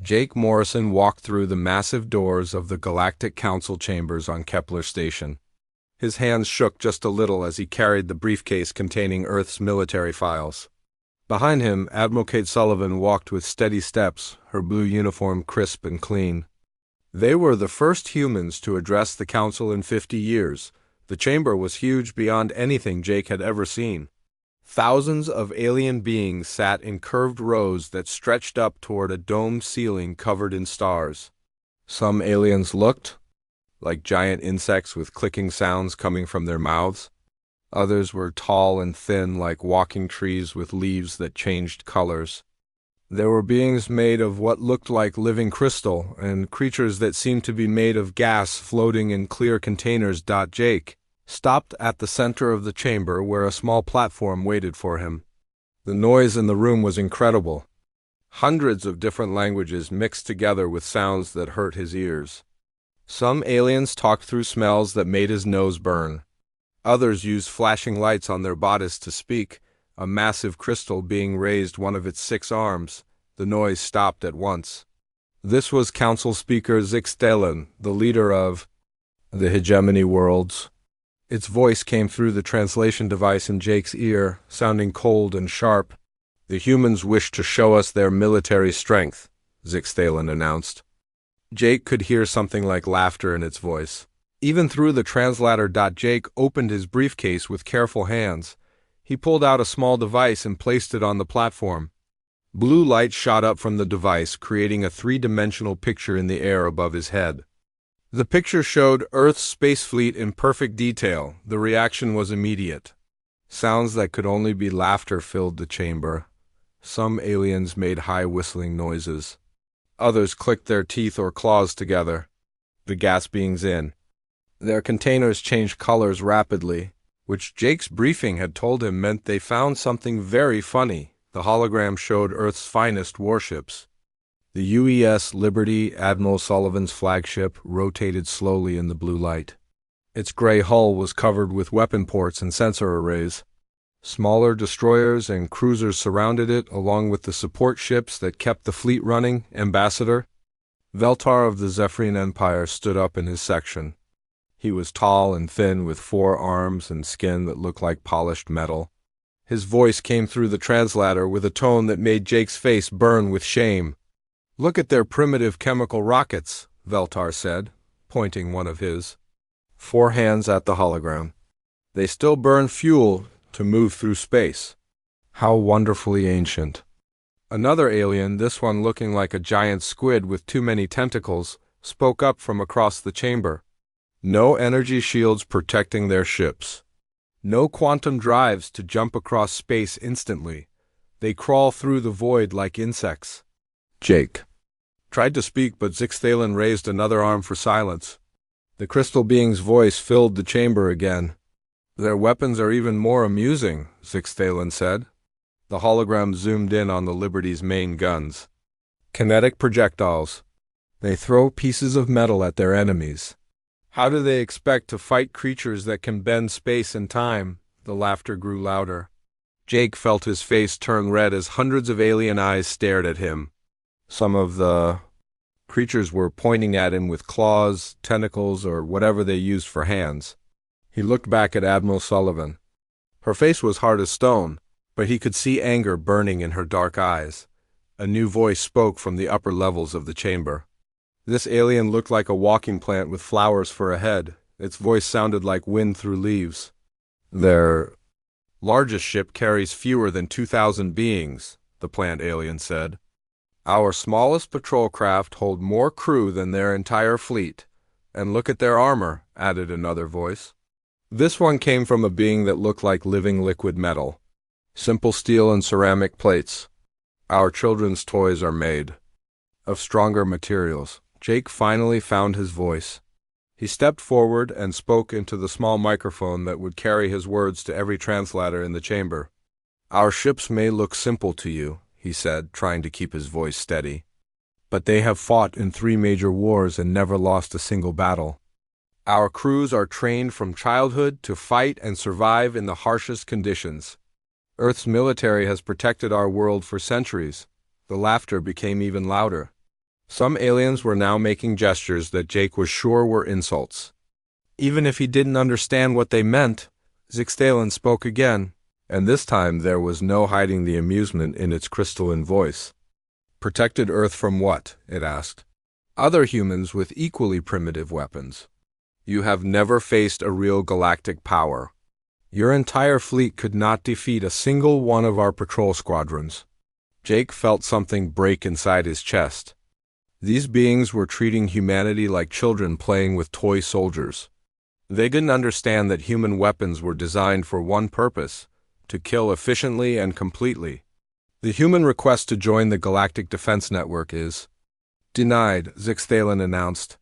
Jake Morrison walked through the massive doors of the Galactic Council chambers on Kepler Station. His hands shook just a little as he carried the briefcase containing Earth's military files. Behind him, Admiral Kate Sullivan walked with steady steps, her blue uniform crisp and clean. They were the first humans to address the Council in 50 years. The chamber was huge beyond anything Jake had ever seen. Thousands of alien beings sat in curved rows that stretched up toward a domed ceiling covered in stars. Some aliens looked like giant insects with clicking sounds coming from their mouths. Others were tall and thin like walking trees with leaves that changed colors. There were beings made of what looked like living crystal and creatures that seemed to be made of gas floating in clear containers. Jake stopped at the center of the chamber where a small platform waited for him. The noise in the room was incredible. Hundreds of different languages mixed together with sounds that hurt his ears. Some aliens talked through smells that made his nose burn. Others used flashing lights on their bodies to speak, a massive crystal being raised one of its 6 arms. The noise stopped at once. This was Council Speaker Zixtalen, the leader of the Hegemony Worlds. Its voice came through the translation device in Jake's ear, sounding cold and sharp. "The humans wish to show us their military strength," Zixtalen announced. Jake could hear something like laughter in its voice. Even through the translator. Jake opened his briefcase with careful hands. He pulled out a small device and placed it on the platform. Blue light shot up from the device, creating a 3-dimensional picture in the air above his head. The picture showed Earth's space fleet in perfect detail. The reaction was immediate. Sounds that could only be laughter filled the chamber. Some aliens made high whistling noises. Others clicked their teeth or claws together. The gas beings in. Their containers changed colors rapidly, which Jake's briefing had told him meant they found something very funny. The hologram showed Earth's finest warships. The UES Liberty, Admiral Sullivan's flagship, rotated slowly in the blue light. Its gray hull was covered with weapon ports and sensor arrays. Smaller destroyers and cruisers surrounded it, along with the support ships that kept the fleet running. Ambassador Veltar of the Zephyrian Empire stood up in his section. He was tall and thin with 4 arms and skin that looked like polished metal. His voice came through the translator with a tone that made Jake's face burn with shame. "Look at their primitive chemical rockets," Veltar said, pointing one of his 4 hands at the hologram. "They still burn fuel to move through space. How wonderfully ancient." Another alien, this one looking like a giant squid with too many tentacles, spoke up from across the chamber. "No energy shields protecting their ships. No quantum drives to jump across space instantly. They crawl through the void like insects." Jake tried to speak, but Zixtalen raised another arm for silence. The crystal being's voice filled the chamber again. "Their weapons are even more amusing," Zixtalen said. The hologram zoomed in on the Liberty's main guns. "Kinetic projectiles. They throw pieces of metal at their enemies. How do they expect to fight creatures that can bend space and time?" The laughter grew louder. Jake felt his face turn red as hundreds of alien eyes stared at him. Some of the creatures were pointing at him with claws, tentacles, or whatever they used for hands. He looked back at Admiral Sullivan. Her face was hard as stone, but he could see anger burning in her dark eyes. A new voice spoke from the upper levels of the chamber. This alien looked like a walking plant with flowers for a head. Its voice sounded like wind through leaves. "Their largest ship carries fewer than 2,000 beings," the plant alien said. "Our smallest patrol craft hold more crew than their entire fleet. And look at their armor," added another voice. This one came from a being that looked like living liquid metal. "Simple steel and ceramic plates. Our children's toys are made of stronger materials." Jake finally found his voice. He stepped forward and spoke into the small microphone that would carry his words to every translator in the chamber. "Our ships may look simple to you," he said, trying to keep his voice steady, "but they have fought in 3 major wars and never lost a single battle. Our crews are trained from childhood to fight and survive in the harshest conditions. Earth's military has protected our world for centuries." The laughter became even louder. Some aliens were now making gestures that Jake was sure were insults. Even if he didn't understand what they meant, Zixtalen spoke again, and this time there was no hiding the amusement in its crystalline voice. Protected Earth from what? It asked. Other humans with equally primitive weapons. You have never faced a real galactic power. Your entire fleet could not defeat a single one of our patrol squadrons. Jake felt something break inside his chest. These beings were treating humanity like children playing with toy soldiers. They didn't understand that human weapons were designed for one purpose: to kill efficiently and completely. The human request to join the Galactic Defense Network is denied, Zixtalen announced.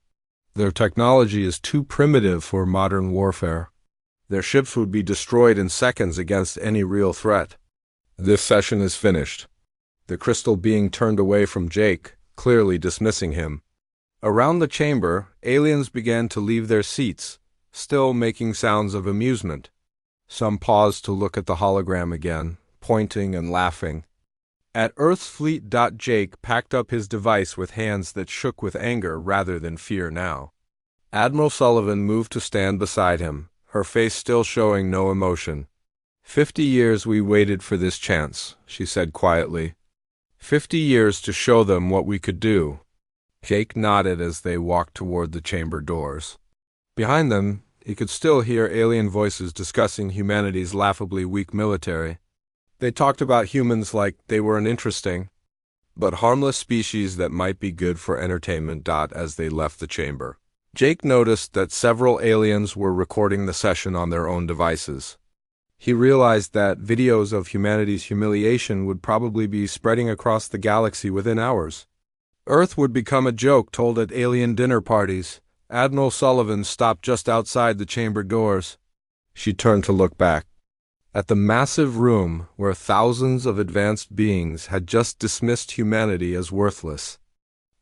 Their technology is too primitive for modern warfare. Their ships would be destroyed in seconds against any real threat. This session is finished. The crystal being turned away from Jake, clearly dismissing him. Around the chamber, aliens began to leave their seats, still making sounds of amusement. Some paused to look at the hologram again, pointing and laughing. At Earth's fleet, Jake packed up his device with hands that shook with anger rather than fear now. Admiral Sullivan moved to stand beside him, her face still showing no emotion. 50 years we waited for this chance, she said quietly. 50 years to show them what we could do. Jake nodded as they walked toward the chamber doors. Behind them, he could still hear alien voices discussing humanity's laughably weak military. They talked about humans like they were an interesting, but harmless species that might be good for entertainment. As they left the chamber, Jake noticed that several aliens were recording the session on their own devices. He realized that videos of humanity's humiliation would probably be spreading across the galaxy within hours. Earth would become a joke told at alien dinner parties. Admiral Sullivan stopped just outside the chamber doors. She turned to look back. At the massive room where thousands of advanced beings had just dismissed humanity as worthless.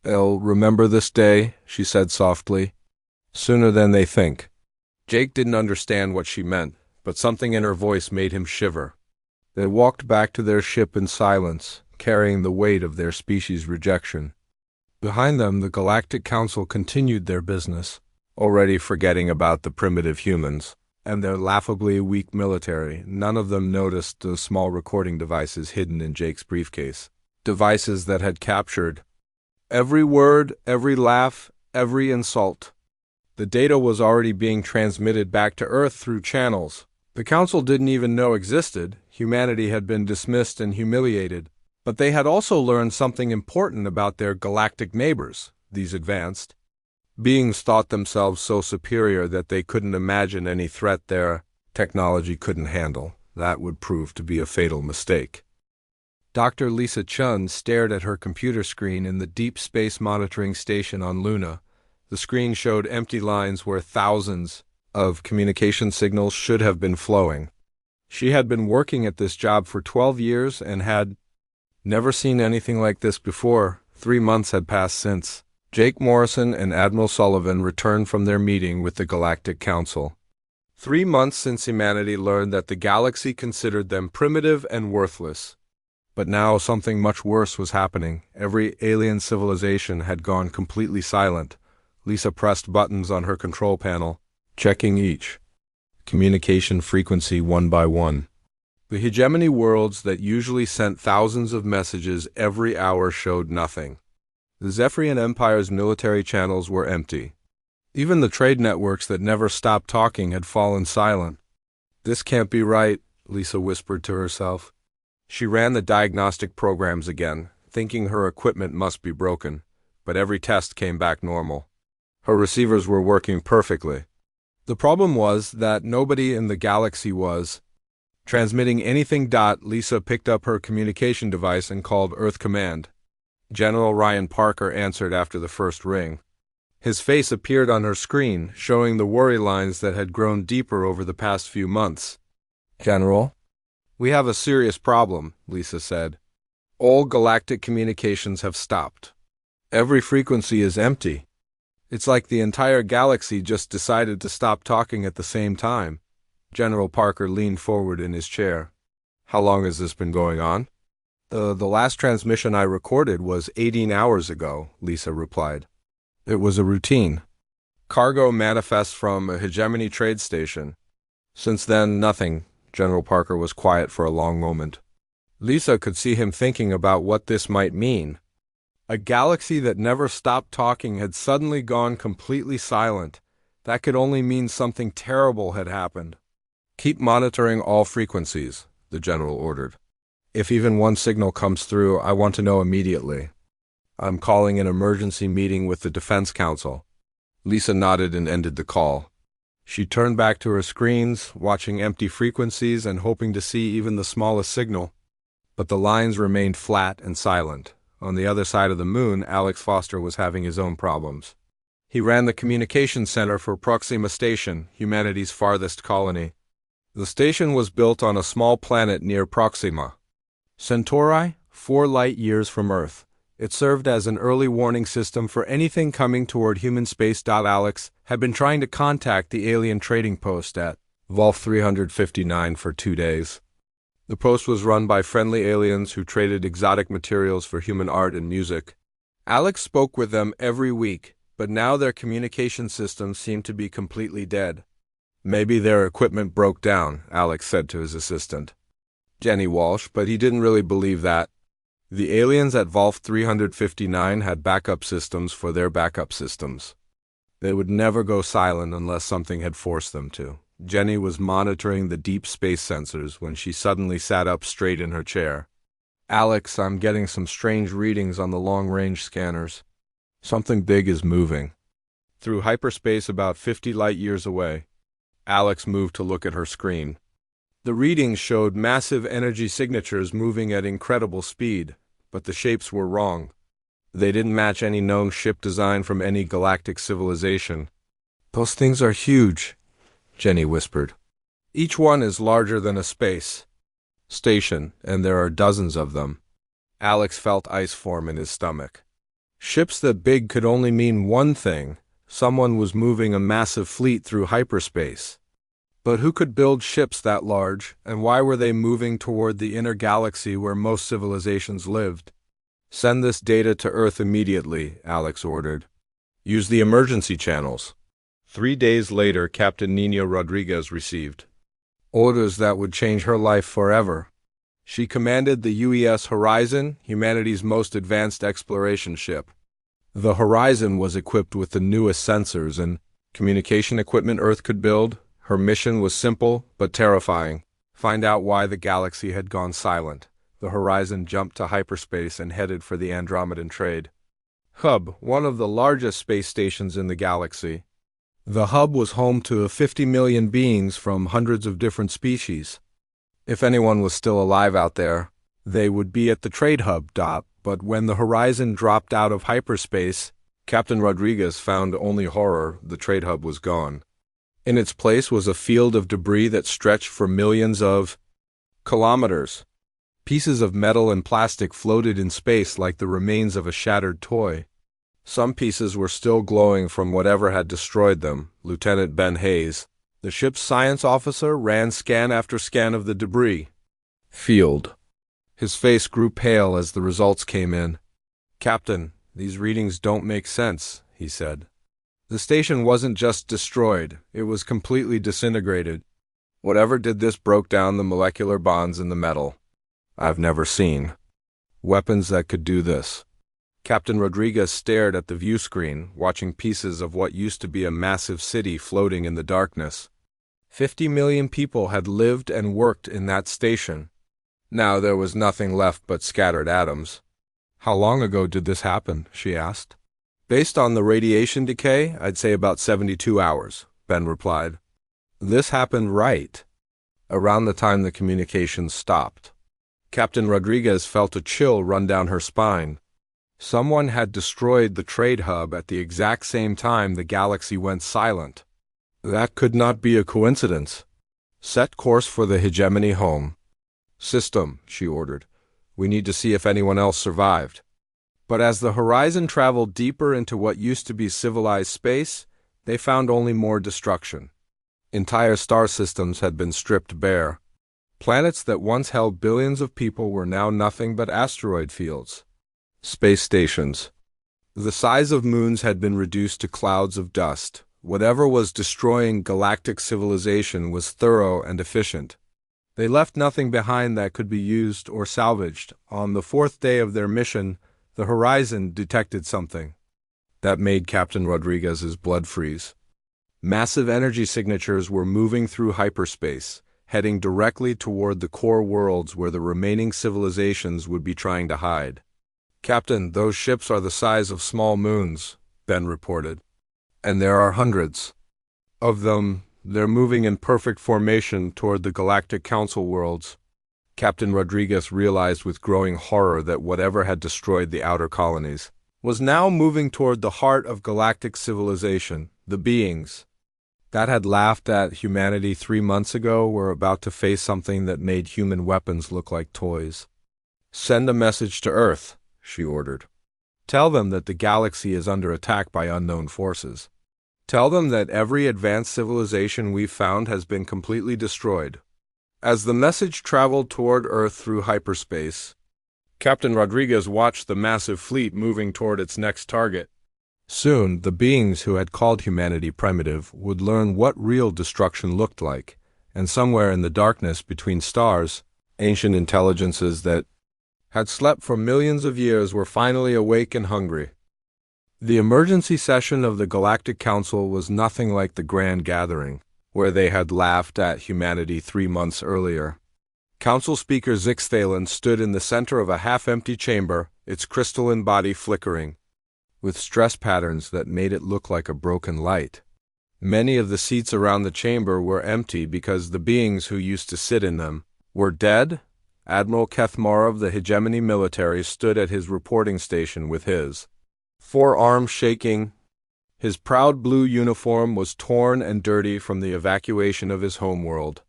"They'll remember this day," she said softly. "Sooner than they think." Jake didn't understand what she meant, but something in her voice made him shiver. They walked back to their ship in silence, carrying the weight of their species' rejection. Behind them, the Galactic Council continued their business, already forgetting about the primitive humans and their laughably weak military. None of them noticed the small recording devices hidden in Jake's briefcase. Devices that had captured every word, every laugh, every insult. The data was already being transmitted back to Earth through channels the Council didn't even know existed. Humanity had been dismissed and humiliated. But they had also learned something important about their galactic neighbors, these advanced beings thought themselves so superior that they couldn't imagine any threat their technology couldn't handle. That would prove to be a fatal mistake. Dr. Lisa Chun stared at her computer screen in the Deep Space Monitoring Station on Luna. The screen showed empty lines where thousands of communication signals should have been flowing. She had been working at this job for 12 years and had never seen anything like this before. 3 months had passed since Jake Morrison and Admiral Sullivan returned from their meeting with the Galactic Council. 3 months since humanity learned that the galaxy considered them primitive and worthless. But now something much worse was happening. Every alien civilization had gone completely silent. Lisa pressed buttons on her control panel, checking each communication frequency one by one. The hegemony worlds that usually sent thousands of messages every hour showed nothing. The Zephyrian Empire's military channels were empty. Even the trade networks that never stopped talking had fallen silent. "This can't be right," Lisa whispered to herself. She ran the diagnostic programs again, thinking her equipment must be broken, but every test came back normal. Her receivers were working perfectly. The problem was that nobody in the galaxy was transmitting anything. Lisa picked up her communication device and called Earth Command. General Ryan Parker answered after the first ring. His face appeared on her screen, showing the worry lines that had grown deeper over the past few months. "General, we have a serious problem," Lisa said. "All galactic communications have stopped. Every frequency is empty. It's like the entire galaxy just decided to stop talking at the same time." General Parker leaned forward in his chair. "How long has this been going on?" The last transmission I recorded was 18 hours ago, Lisa replied. It was a routine. Cargo manifests from a hegemony trade station. Since then, nothing. General Parker was quiet for a long moment. Lisa could see him thinking about what this might mean. A galaxy that never stopped talking had suddenly gone completely silent. That could only mean something terrible had happened. Keep monitoring all frequencies, the general ordered. If even one signal comes through, I want to know immediately. I'm calling an emergency meeting with the Defense Council. Lisa nodded and ended the call. She turned back to her screens, watching empty frequencies and hoping to see even the smallest signal. But the lines remained flat and silent. On the other side of the moon, Alex Foster was having his own problems. He ran the communications center for Proxima Station, humanity's farthest colony. The station was built on a small planet near Proxima Centauri, 4 light years from Earth. It served as an early warning system for anything coming toward human space. Alex had been trying to contact the alien trading post at Volf 359 for 2 days. The post was run by friendly aliens who traded exotic materials for human art and music. Alex spoke with them every week, but now their communication systems seemed to be completely dead. Maybe their equipment broke down, Alex said to his assistant, Jenny Walsh, but he didn't really believe that. The aliens at Volf 359 had backup systems for their backup systems. They would never go silent unless something had forced them to. Jenny was monitoring the deep space sensors when she suddenly sat up straight in her chair. Alex, I'm getting some strange readings on the long-range scanners. Something big is moving. Through hyperspace about 50 light-years away. Alex moved to look at her screen. The readings showed massive energy signatures moving at incredible speed, but the shapes were wrong. They didn't match any known ship design from any galactic civilization. Those things are huge, Jenny whispered. Each one is larger than a space station, and there are dozens of them. Alex felt ice form in his stomach. Ships that big could only mean one thing. Someone was moving a massive fleet through hyperspace. But who could build ships that large, and why were they moving toward the inner galaxy where most civilizations lived? Send this data to Earth immediately, Alex ordered. Use the emergency channels. 3 days later, Captain Nina Rodriguez received orders that would change her life forever. She commanded the UES Horizon, humanity's most advanced exploration ship. The Horizon was equipped with the newest sensors and communication equipment Earth could build. Her mission was simple but terrifying. Find out why the galaxy had gone silent. The Horizon jumped to hyperspace and headed for the Andromedan trade hub, one of the largest space stations in the galaxy. The hub was home to 50 million beings from hundreds of different species. If anyone was still alive out there, they would be at the trade hub. But when the Horizon dropped out of hyperspace, Captain Rodriguez found only horror. The trade hub was gone. In its place was a field of debris that stretched for millions of kilometers. Pieces of metal and plastic floated in space like the remains of a shattered toy. Some pieces were still glowing from whatever had destroyed them. Lieutenant Ben Hayes, the ship's science officer, ran scan after scan of the debris field. His face grew pale as the results came in. Captain, these readings don't make sense, he said. The station wasn't just destroyed, it was completely disintegrated. Whatever did this broke down the molecular bonds in the metal. I've never seen weapons that could do this. Captain Rodriguez stared at the view screen, watching pieces of what used to be a massive city floating in the darkness. 50 million people had lived and worked in that station. Now there was nothing left but scattered atoms. How long ago did this happen? She asked. Based on the radiation decay, I'd say about 72 hours, Ben replied. This happened right around the time the communications stopped. Captain Rodriguez felt a chill run down her spine. Someone had destroyed the trade hub at the exact same time the galaxy went silent. That could not be a coincidence. Set course for the hegemony home system, she ordered. We need to see if anyone else survived. But as the Horizon traveled deeper into what used to be civilized space, they found only more destruction. Entire star systems had been stripped bare. Planets that once held billions of people were now nothing but asteroid fields. Space stations. The size of moons had been reduced to clouds of dust. Whatever was destroying galactic civilization was thorough and efficient. They left nothing behind that could be used or salvaged. On the fourth day of their mission, the horizon detected something that made Captain Rodriguez's blood freeze. Massive energy signatures were moving through hyperspace, heading directly toward the core worlds where the remaining civilizations would be trying to hide. "Captain, those ships are the size of small moons," Ben reported. "And there are hundreds of them. They're moving in perfect formation toward the Galactic Council worlds." Captain Rodriguez realized with growing horror that whatever had destroyed the outer colonies was now moving toward the heart of galactic civilization. The beings that had laughed at humanity 3 months ago were about to face something that made human weapons look like toys. "Send a message to Earth," she ordered. "Tell them that the galaxy is under attack by unknown forces. Tell them that every advanced civilization we've found has been completely destroyed." As the message traveled toward Earth through hyperspace, Captain Rodriguez watched the massive fleet moving toward its next target. Soon, the beings who had called humanity primitive would learn what real destruction looked like, and somewhere in the darkness between stars, ancient intelligences that had slept for millions of years were finally awake and hungry. The emergency session of the Galactic Council was nothing like the grand gathering, where they had laughed at humanity 3 months earlier. Council Speaker Zixthalen stood in the center of a half-empty chamber, its crystalline body flickering, with stress patterns that made it look like a broken light. Many of the seats around the chamber were empty because the beings who used to sit in them were dead. Admiral Kethmar of the Hegemony military stood at his reporting station with his forearms shaking. His proud blue uniform was torn and dirty from the evacuation of his homeworld.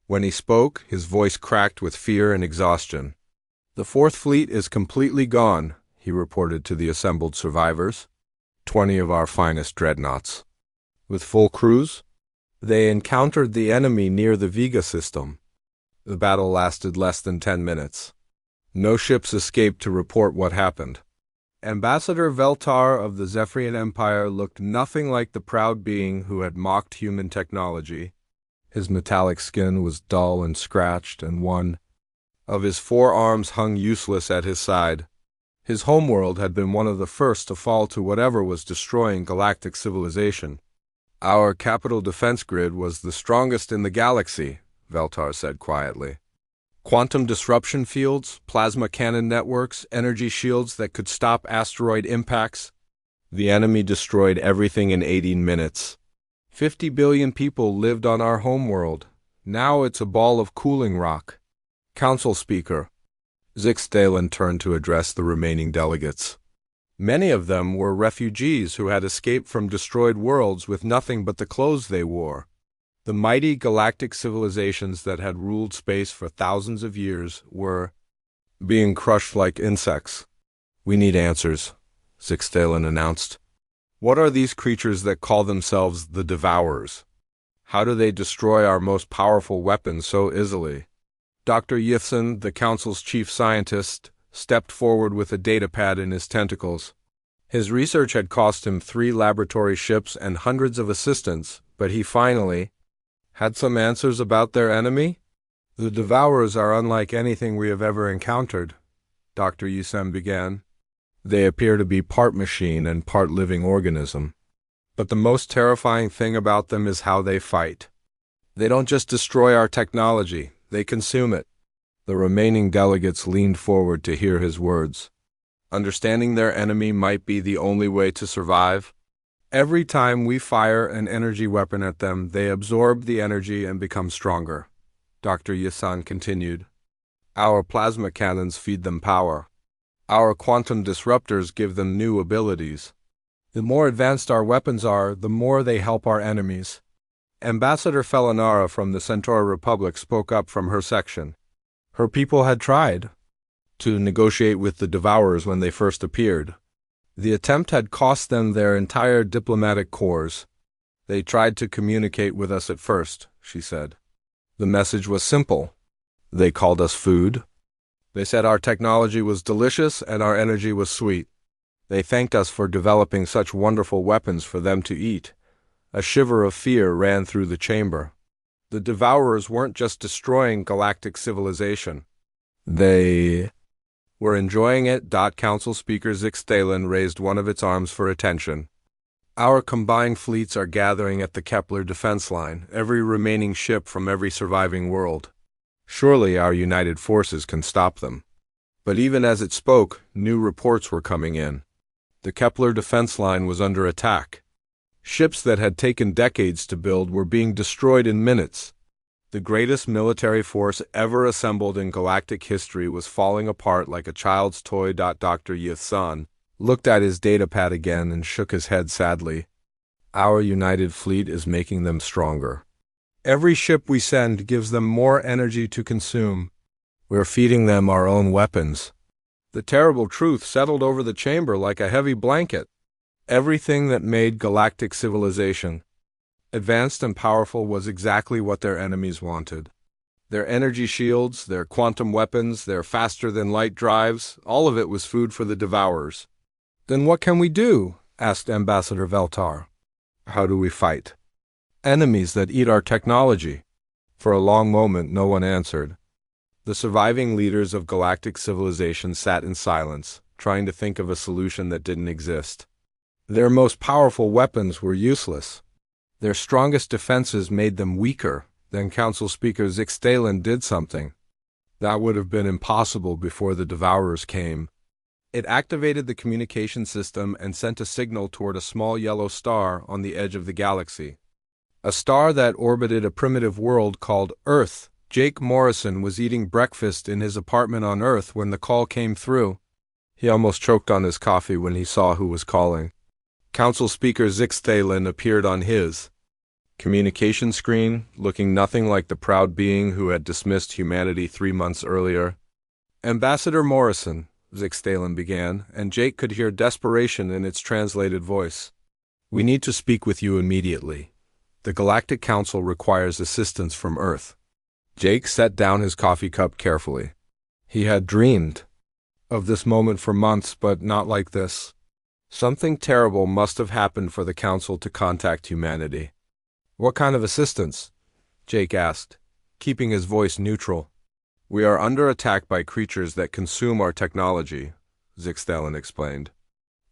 When he spoke, his voice cracked with fear and exhaustion. "The Fourth Fleet is completely gone," he reported to the assembled survivors. 20 of our finest dreadnoughts, with full crews. They encountered the enemy near the Vega system. The battle lasted less than 10 minutes. No ships escaped to report what happened. Ambassador Veltar of the Zephyrian Empire looked nothing like the proud being who had mocked human technology. His metallic skin was dull and scratched, and one of his forearms hung useless at his side. His homeworld had been one of the first to fall to whatever was destroying galactic civilization. "Our capital defense grid was the strongest in the galaxy," Veltar said quietly. "Quantum disruption fields, plasma cannon networks, energy shields that could stop asteroid impacts. The enemy destroyed everything in 18 minutes. 50 billion people lived on our homeworld. Now it's a ball of cooling rock." Council Speaker Zixthalen turned to address the remaining delegates. Many of them were refugees who had escaped from destroyed worlds with nothing but the clothes they wore. The mighty galactic civilizations that had ruled space for thousands of years were being crushed like insects. "We need answers," Zixthalen announced. "What are these creatures that call themselves the Devourers? How do they destroy our most powerful weapons so easily?" Dr. Yithson, the Council's chief scientist, stepped forward with a datapad in his tentacles. His research had cost him 3 laboratory ships and hundreds of assistants, but he finally had some answers about their enemy. "The Devourers are unlike anything we have ever encountered," Dr. Yithson began. "They appear to be part machine and part living organism. But the most terrifying thing about them is how they fight. They don't just destroy our technology, they consume it." The remaining delegates leaned forward to hear his words. Understanding their enemy might be the only way to survive. "Every time we fire an energy weapon at them, they absorb the energy and become stronger," Dr. Yithson continued. "Our plasma cannons feed them power. Our quantum disruptors give them new abilities. The more advanced our weapons are, the more they help our enemies." Ambassador Felinara from the Centaur Republic spoke up from her section. Her people had tried to negotiate with the Devourers when they first appeared. The attempt had cost them their entire diplomatic corps. "They tried to communicate with us at first," she said. "The message was simple. They called us food. They said our technology was delicious and our energy was sweet. They thanked us for developing such wonderful weapons for them to eat. A shiver of fear ran through the chamber. The Devourers weren't just destroying galactic civilization. They were enjoying it. Council Speaker Zixtalen raised one of its arms for attention. Our combined fleets are gathering at the Kepler defense line, every remaining ship from every surviving world. Surely our united forces can stop them. But even as it spoke, new reports were coming in. The Kepler defense line was under attack. Ships that had taken decades to build were being destroyed in minutes. The greatest military force ever assembled in galactic history was falling apart like a child's toy. Dr. Yithsan looked at his datapad again and shook his head sadly. Our united fleet is making them stronger. Every ship we send gives them more energy to consume. We're feeding them our own weapons. The terrible truth settled over the chamber like a heavy blanket. Everything that made galactic civilization advanced and powerful was exactly what their enemies wanted. Their energy shields, their quantum weapons, their faster-than-light drives, all of it was food for the Devourers. Then what can we do? Asked Ambassador Veltar. How do we fight? Enemies that eat our technology. For a long moment, no one answered. The surviving leaders of galactic civilization sat in silence, trying to think of a solution that didn't exist. Their most powerful weapons were useless. Their strongest defenses made them weaker. Then Council Speaker Zixtalen did something. That would have been impossible before the Devourers came. It activated the communication system and sent a signal toward a small yellow star on the edge of the galaxy. A star that orbited a primitive world called Earth. Jake Morrison was eating breakfast in his apartment on Earth when the call came through. He almost choked on his coffee when he saw who was calling. Council Speaker Zixtalen appeared on his communication screen, looking nothing like the proud being who had dismissed humanity 3 months earlier. Ambassador Morrison, Zixtalen began, and Jake could hear desperation in its translated voice. We need to speak with you immediately. The Galactic Council requires assistance from Earth. Jake set down his coffee cup carefully. He had dreamed of this moment for months, but not like this. Something terrible must have happened for the Council to contact humanity. What kind of assistance? Jake asked, keeping his voice neutral. We are under attack by creatures that consume our technology, Zixtalen explained.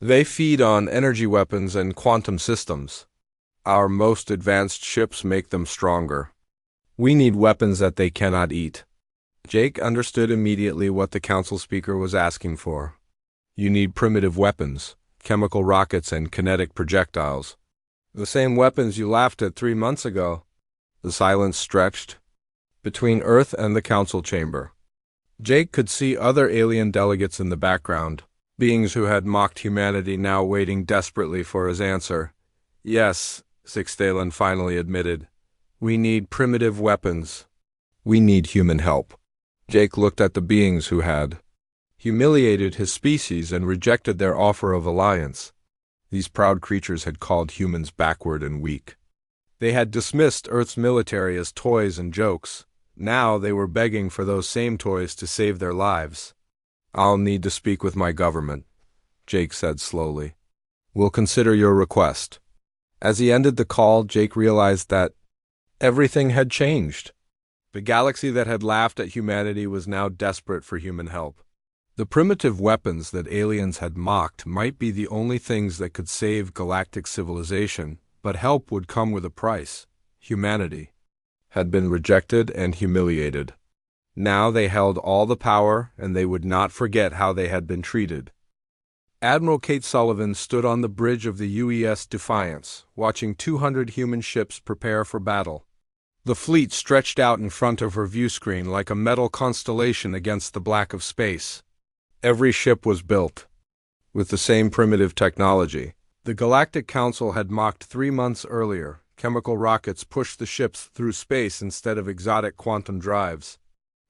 They feed on energy weapons and quantum systems. Our most advanced ships make them stronger. We need weapons that they cannot eat. Jake understood immediately what the Council Speaker was asking for. You need primitive weapons, chemical rockets and kinetic projectiles. The same weapons you laughed at 3 months ago. The silence stretched between Earth and the Council chamber. Jake could see other alien delegates in the background, beings who had mocked humanity now waiting desperately for his answer. Yes, Zixtalen finally admitted. We need primitive weapons. We need human help. Jake looked at the beings who had humiliated his species and rejected their offer of alliance. These proud creatures had called humans backward and weak. They had dismissed Earth's military as toys and jokes. Now they were begging for those same toys to save their lives. I'll need to speak with my government, Jake said slowly. We'll consider your request. As he ended the call, Jake realized that everything had changed. The galaxy that had laughed at humanity was now desperate for human help. The primitive weapons that aliens had mocked might be the only things that could save galactic civilization, but help would come with a price. Humanity had been rejected and humiliated. Now they held all the power, and they would not forget how they had been treated. Admiral Kate Sullivan stood on the bridge of the UES Defiance, watching 200 human ships prepare for battle. The fleet stretched out in front of her view screen like a metal constellation against the black of space. Every ship was built with the same primitive technology. The Galactic Council had mocked 3 months earlier. Chemical rockets pushed the ships through space instead of exotic quantum drives.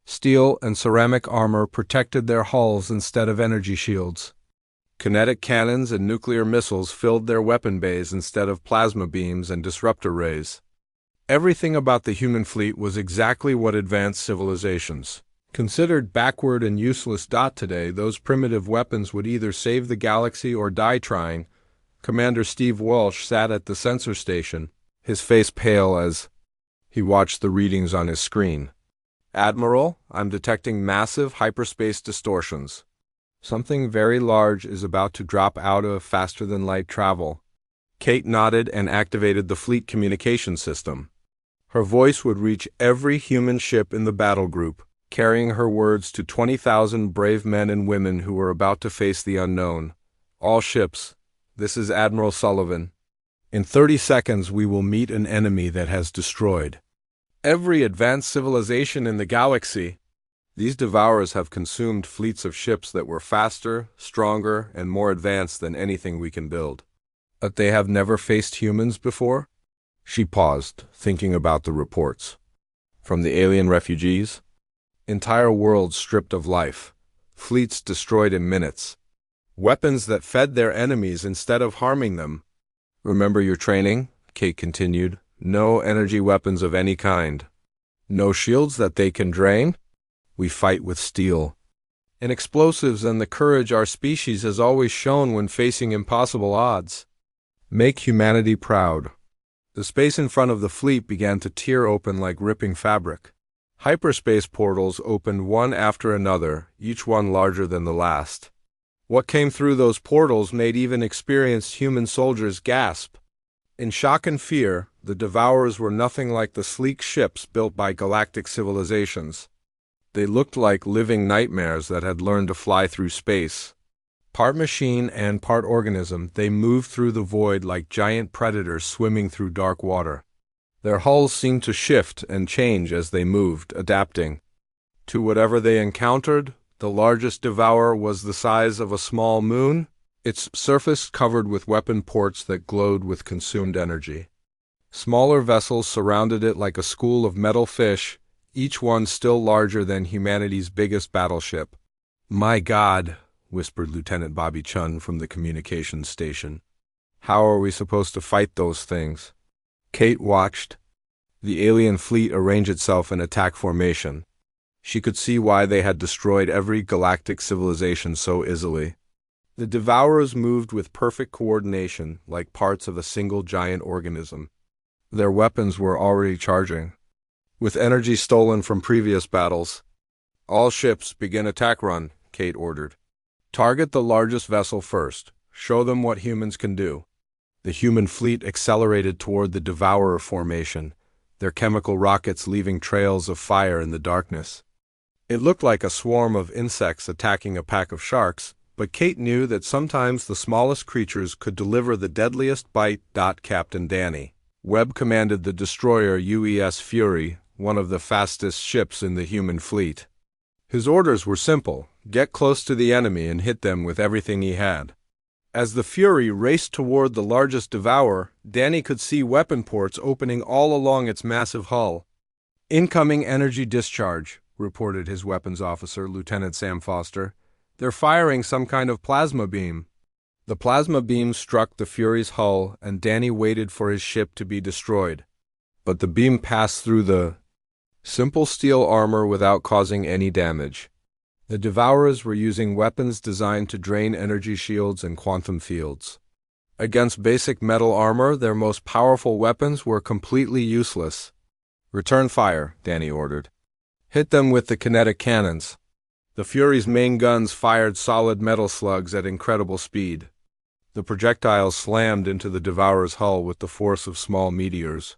Steel and ceramic armor protected their hulls instead of energy shields. Kinetic cannons and nuclear missiles filled their weapon bays instead of plasma beams and disruptor rays. Everything about the human fleet was exactly what advanced civilizations considered backward and useless. Today, those primitive weapons would either save the galaxy or die trying. Commander Steve Walsh sat at the sensor station, his face pale as he watched the readings on his screen. Admiral, I'm detecting massive hyperspace distortions. Something very large is about to drop out of faster-than-light travel. Kate nodded and activated the fleet communication system. Her voice would reach every human ship in the battle group, carrying her words to 20,000 brave men and women who were about to face the unknown. All ships, this is Admiral Sullivan. In 30 seconds we will meet an enemy that has destroyed every advanced civilization in the galaxy. These devourers have consumed fleets of ships that were faster, stronger, and more advanced than anything we can build. But they have never faced humans before? She paused, thinking about the reports. From the alien refugees? Entire worlds stripped of life. Fleets destroyed in minutes. Weapons that fed their enemies instead of harming them. Remember your training? Kate continued. No energy weapons of any kind. No shields that they can drain? We fight with steel and explosives and the courage our species has always shown when facing impossible odds. Make humanity proud. The space in front of the fleet began to tear open like ripping fabric. Hyperspace portals opened one after another, each one larger than the last. What came through those portals made even experienced human soldiers gasp. In shock and fear, the Devourers were nothing like the sleek ships built by galactic civilizations. They looked like living nightmares that had learned to fly through space. Part machine and part organism, they moved through the void like giant predators swimming through dark water. Their hulls seemed to shift and change as they moved, adapting to whatever they encountered. The largest devourer was the size of a small moon, its surface covered with weapon ports that glowed with consumed energy. Smaller vessels surrounded it like a school of metal fish, each one still larger than humanity's biggest battleship. "My God," whispered Lieutenant Bobby Chun from the communications station. "How are we supposed to fight those things?" Kate watched the alien fleet arrange itself in attack formation. She could see why they had destroyed every galactic civilization so easily. The Devourers moved with perfect coordination, like parts of a single giant organism. Their weapons were already charging, with energy stolen from previous battles. "All ships begin attack run," Kate ordered. "Target the largest vessel first. Show them what humans can do." The human fleet accelerated toward the Devourer formation, their chemical rockets leaving trails of fire in the darkness. It looked like a swarm of insects attacking a pack of sharks, but Kate knew that sometimes the smallest creatures could deliver the deadliest bite. Captain Danny Webb commanded the destroyer UES Fury, one of the fastest ships in the human fleet. His orders were simple: get close to the enemy and hit them with everything he had. As the Fury raced toward the largest devourer, Danny could see weapon ports opening all along its massive hull. "Incoming energy discharge," reported his weapons officer, Lieutenant Sam Foster. "They're firing some kind of plasma beam." The plasma beam struck the Fury's hull, and Danny waited for his ship to be destroyed. But the beam passed through the simple steel armor without causing any damage. The Devourers were using weapons designed to drain energy shields and quantum fields. Against basic metal armor, their most powerful weapons were completely useless. "Return fire," Danny ordered. "Hit them with the kinetic cannons." The Fury's main guns fired solid metal slugs at incredible speed. The projectiles slammed into the Devourer's hull with the force of small meteors.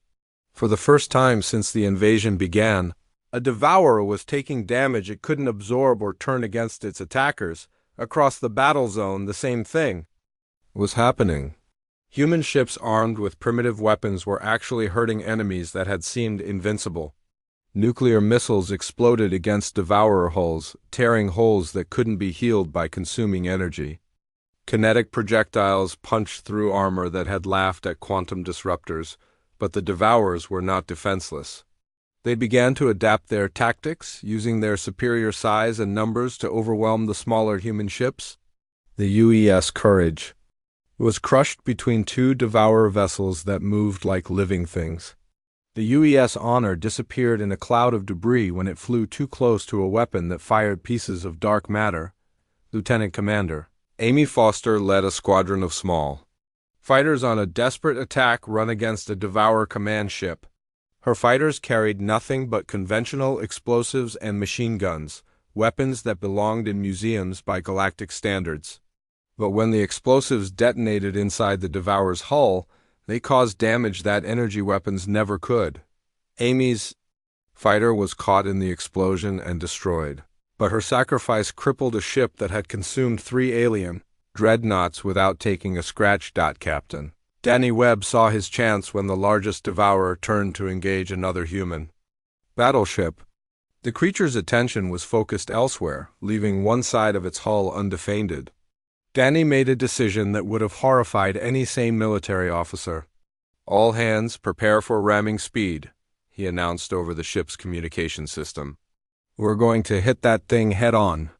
For the first time since the invasion began, a Devourer was taking damage it couldn't absorb or turn against its attackers. Across the battle zone, the same thing was happening. Human ships armed with primitive weapons were actually hurting enemies that had seemed invincible. Nuclear missiles exploded against Devourer hulls, tearing holes that couldn't be healed by consuming energy. Kinetic projectiles punched through armor that had laughed at quantum disruptors, but the Devourers were not defenseless. They began to adapt their tactics, using their superior size and numbers to overwhelm the smaller human ships. The UES Courage was crushed between two Devourer vessels that moved like living things. The UES Honor disappeared in a cloud of debris when it flew too close to a weapon that fired pieces of dark matter. Lieutenant Commander Amy Foster led a squadron of small fighters on a desperate attack run against a Devourer command ship. Her fighters carried nothing but conventional explosives and machine guns, weapons that belonged in museums by galactic standards. But when the explosives detonated inside the Devourer's hull, they caused damage that energy weapons never could. Amy's fighter was caught in the explosion and destroyed, but her sacrifice crippled a ship that had consumed 3 alien dreadnoughts without taking a scratch. Captain Danny Webb saw his chance when the largest Devourer turned to engage another human battleship. The creature's attention was focused elsewhere, leaving one side of its hull undefended. Danny made a decision that would have horrified any sane military officer. "All hands prepare for ramming speed," he announced over the ship's communication system. "We're going to hit that thing head-on."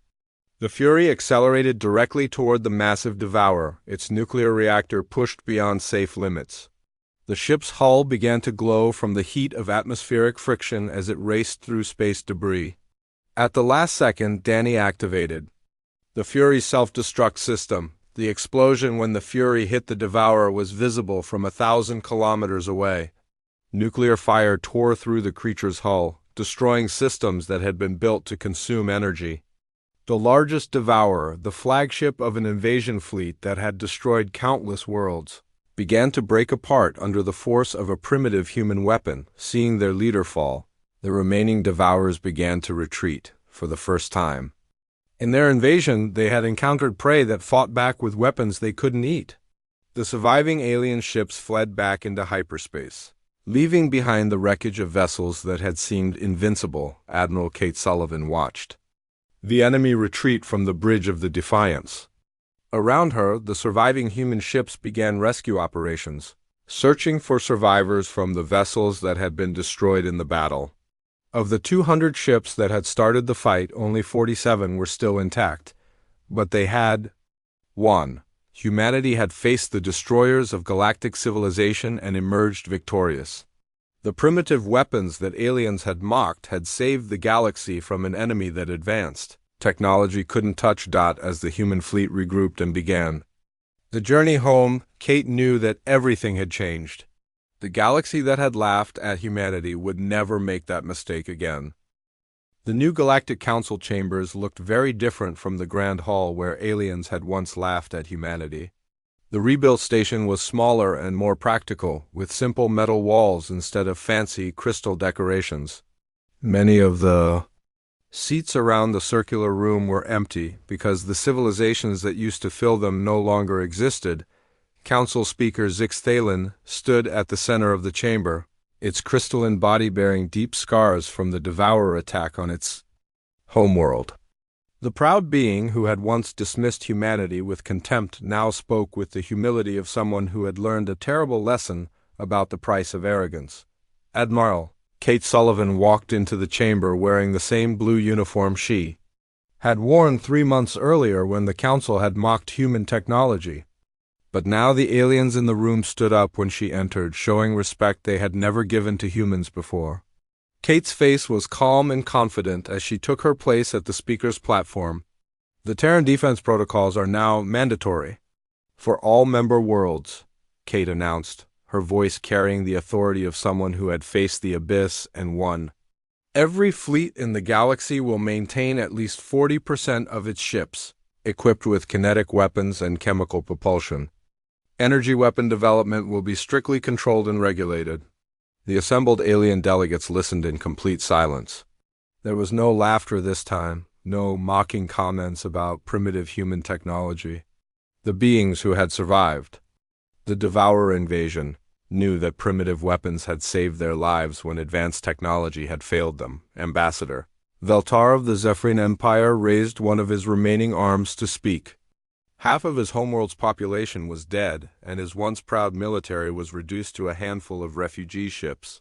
The Fury accelerated directly toward the massive Devourer, its nuclear reactor pushed beyond safe limits. The ship's hull began to glow from the heat of atmospheric friction as it raced through space debris. At the last second, Danny activated the Fury's self-destruct system. The explosion when the Fury hit the Devourer was visible from 1,000 kilometers away. Nuclear fire tore through the creature's hull, destroying systems that had been built to consume energy. The largest Devourer, the flagship of an invasion fleet that had destroyed countless worlds, began to break apart under the force of a primitive human weapon. Seeing their leader fall, the remaining Devourers began to retreat for the first time. In their invasion, they had encountered prey that fought back with weapons they couldn't eat. The surviving alien ships fled back into hyperspace, leaving behind the wreckage of vessels that had seemed invincible. Admiral Kate Sullivan watched the enemy retreat from the bridge of the Defiance. Around her, the surviving human ships began rescue operations, searching for survivors from the vessels that had been destroyed in the battle. Of the 200 ships that had started the fight, only 47 were still intact. But they had won. Humanity had faced the destroyers of galactic civilization and emerged victorious. The primitive weapons that aliens had mocked had saved the galaxy from an enemy that advanced. Technology couldn't touch. As the human fleet regrouped and began the journey home, Kate knew that everything had changed. The galaxy that had laughed at humanity would never make that mistake again. The new Galactic Council chambers looked very different from the Grand Hall where aliens had once laughed at humanity. The rebuilt station was smaller and more practical, with simple metal walls instead of fancy crystal decorations. Many of the seats around the circular room were empty because the civilizations that used to fill them no longer existed. Council Speaker Zix Thalen stood at the center of the chamber, its crystalline body bearing deep scars from the Devourer attack on its homeworld. The proud being who had once dismissed humanity with contempt now spoke with the humility of someone who had learned a terrible lesson about the price of arrogance. Admiral Kate Sullivan walked into the chamber wearing the same blue uniform she had worn 3 months earlier when the Council had mocked human technology. But now the aliens in the room stood up when she entered, showing respect they had never given to humans before. Kate's face was calm and confident as she took her place at the speaker's platform. "The Terran defense protocols are now mandatory for all member worlds," Kate announced, her voice carrying the authority of someone who had faced the abyss and won. "Every fleet in the galaxy will maintain at least 40% of its ships equipped with kinetic weapons and chemical propulsion. Energy weapon development will be strictly controlled and regulated." The assembled alien delegates listened in complete silence. There was no laughter this time, no mocking comments about primitive human technology. The beings who had survived the Devourer invasion knew that primitive weapons had saved their lives when advanced technology had failed them. Ambassador Veltar of the Zephyrin Empire raised one of his remaining arms to speak. Half of his homeworld's population was dead, and his once proud military was reduced to a handful of refugee ships.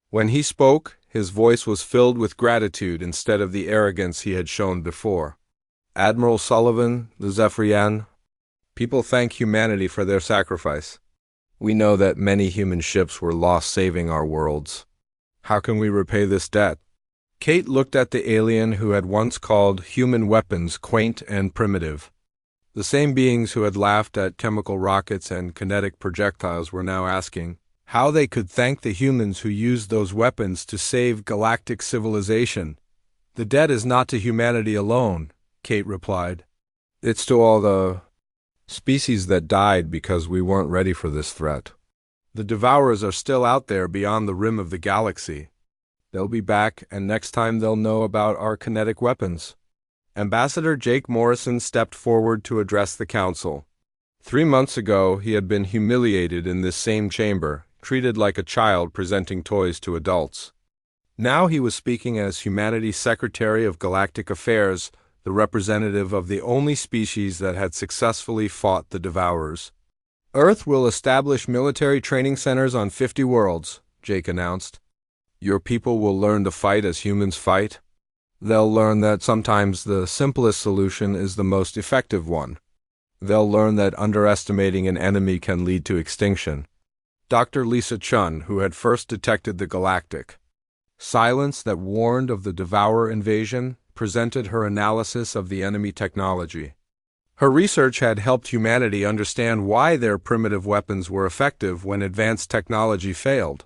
When he spoke, his voice was filled with gratitude instead of the arrogance he had shown before. "Admiral Sullivan, the Zephyrian, people thank humanity for their sacrifice. We know that many human ships were lost saving our worlds. How can we repay this debt? Kate looked at the alien who had once called human weapons quaint and primitive. The same beings who had laughed at chemical rockets and kinetic projectiles were now asking how they could thank the humans who used those weapons to save galactic civilization. The debt is not to humanity alone, Kate replied. It's to all the species that died because we weren't ready for this threat. The Devourers are still out there beyond the rim of the galaxy. They'll be back, and next time they'll know about our kinetic weapons. Ambassador Jake Morrison stepped forward to address the council. 3 months ago, he had been humiliated in this same chamber, treated like a child presenting toys to adults. Now he was speaking as humanity's Secretary of Galactic Affairs, the representative of the only species that had successfully fought the Devourers. Earth will establish military training centers on 50 worlds, Jake announced. Your people will learn to fight as humans fight. They'll learn that sometimes the simplest solution is the most effective one. They'll learn that underestimating an enemy can lead to extinction. Dr. Lisa Chun, who had first detected the galactic silence that warned of the Devourer invasion, presented her analysis of the enemy technology. Her research had helped humanity understand why their primitive weapons were effective when advanced technology failed.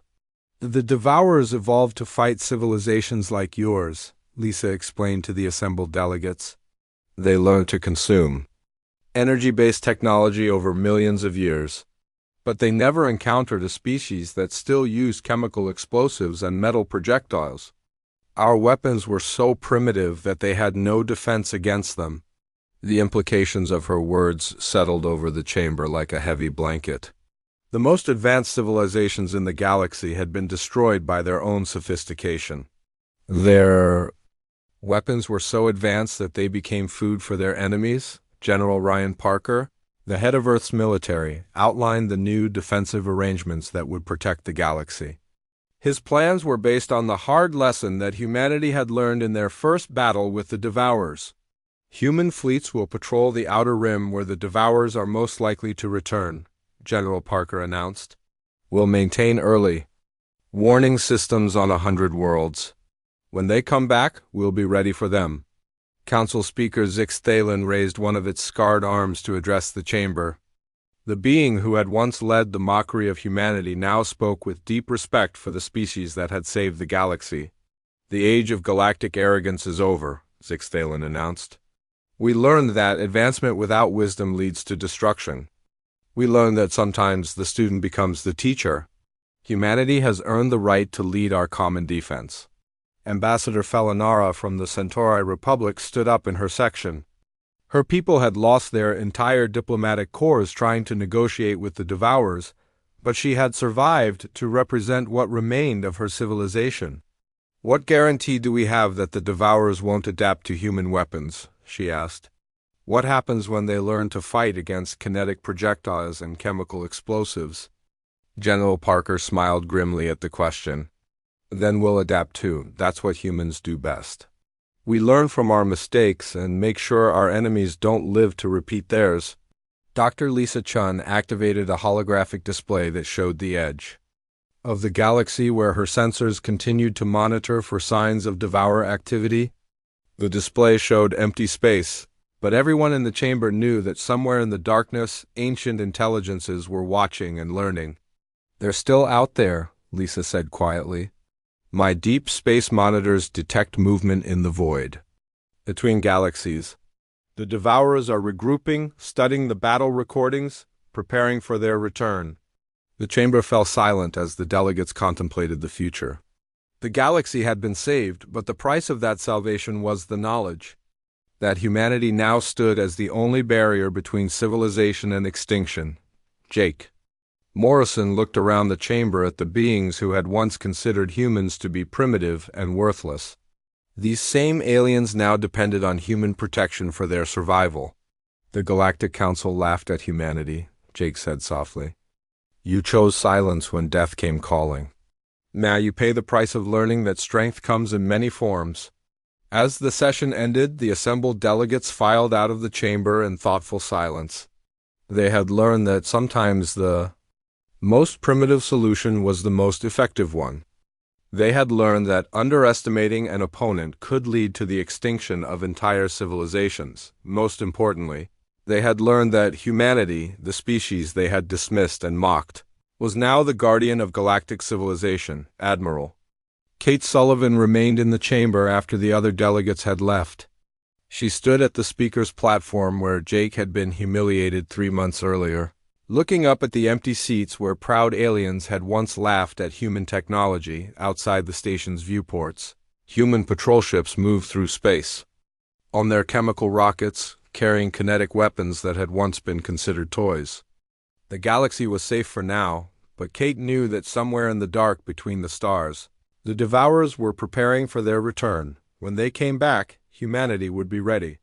The Devourers evolved to fight civilizations like yours, Lisa explained to the assembled delegates. They learned to consume energy-based technology over millions of years. But they never encountered a species that still used chemical explosives and metal projectiles. Our weapons were so primitive that they had no defense against them. The implications of her words settled over the chamber like a heavy blanket. The most advanced civilizations in the galaxy had been destroyed by their own sophistication. Their weapons were so advanced that they became food for their enemies. General Ryan Parker, the head of Earth's military, outlined the new defensive arrangements that would protect the galaxy. His plans were based on the hard lesson that humanity had learned in their first battle with the Devourers. Human fleets will patrol the outer rim where the Devourers are most likely to return, General Parker announced. We'll maintain early warning systems on 100 worlds. When they come back, we'll be ready for them. Council Speaker Zix Thalen raised one of its scarred arms to address the chamber. The being who had once led the mockery of humanity now spoke with deep respect for the species that had saved the galaxy. The age of galactic arrogance is over, Zix Thalen announced. We learned that advancement without wisdom leads to destruction. We learned that sometimes the student becomes the teacher. Humanity has earned the right to lead our common defense. Ambassador Felinara from the Centauri Republic stood up in her section. Her people had lost their entire diplomatic corps trying to negotiate with the Devourers, but she had survived to represent what remained of her civilization. What guarantee do we have that the Devourers won't adapt to human weapons? She asked. What happens when they learn to fight against kinetic projectiles and chemical explosives? General Parker smiled grimly at the question. Then we'll adapt too. That's what humans do best. We learn from our mistakes and make sure our enemies don't live to repeat theirs. Dr. Lisa Chun activated a holographic display that showed the edge of the galaxy where her sensors continued to monitor for signs of Devourer activity. The display showed empty space, but everyone in the chamber knew that somewhere in the darkness, ancient intelligences were watching and learning. They're still out there, Lisa said quietly. My deep space monitors detect movement in the void. Between galaxies, the Devourers are regrouping, studying the battle recordings, preparing for their return. The chamber fell silent as the delegates contemplated the future. The galaxy had been saved, but the price of that salvation was the knowledge that humanity now stood as the only barrier between civilization and extinction. Jake Morrison looked around the chamber at the beings who had once considered humans to be primitive and worthless. These same aliens now depended on human protection for their survival. The Galactic Council laughed at humanity, Jake said softly. You chose silence when death came calling. Now you pay the price of learning that strength comes in many forms. As the session ended, the assembled delegates filed out of the chamber in thoughtful silence. They had learned that sometimes the most primitive solution was the most effective one. They had learned that underestimating an opponent could lead to the extinction of entire civilizations. Most importantly, they had learned that humanity, the species they had dismissed and mocked, was now the guardian of galactic civilization, Admiral. Kate Sullivan remained in the chamber after the other delegates had left. She stood at the speaker's platform where Jake had been humiliated 3 months earlier, looking up at the empty seats where proud aliens had once laughed at human technology outside the station's viewports. Human patrol ships moved through space, on their chemical rockets, carrying kinetic weapons that had once been considered toys. The galaxy was safe for now, but Kate knew that somewhere in the dark between the stars, the Devourers were preparing for their return. When they came back, humanity would be ready.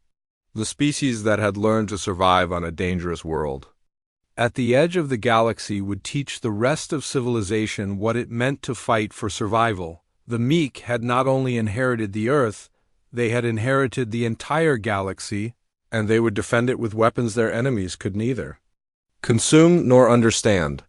The species that had learned to survive on a dangerous world at the edge of the galaxy would teach the rest of civilization what it meant to fight for survival. The meek had not only inherited the Earth, they had inherited the entire galaxy, and they would defend it with weapons their enemies could neither consume nor understand.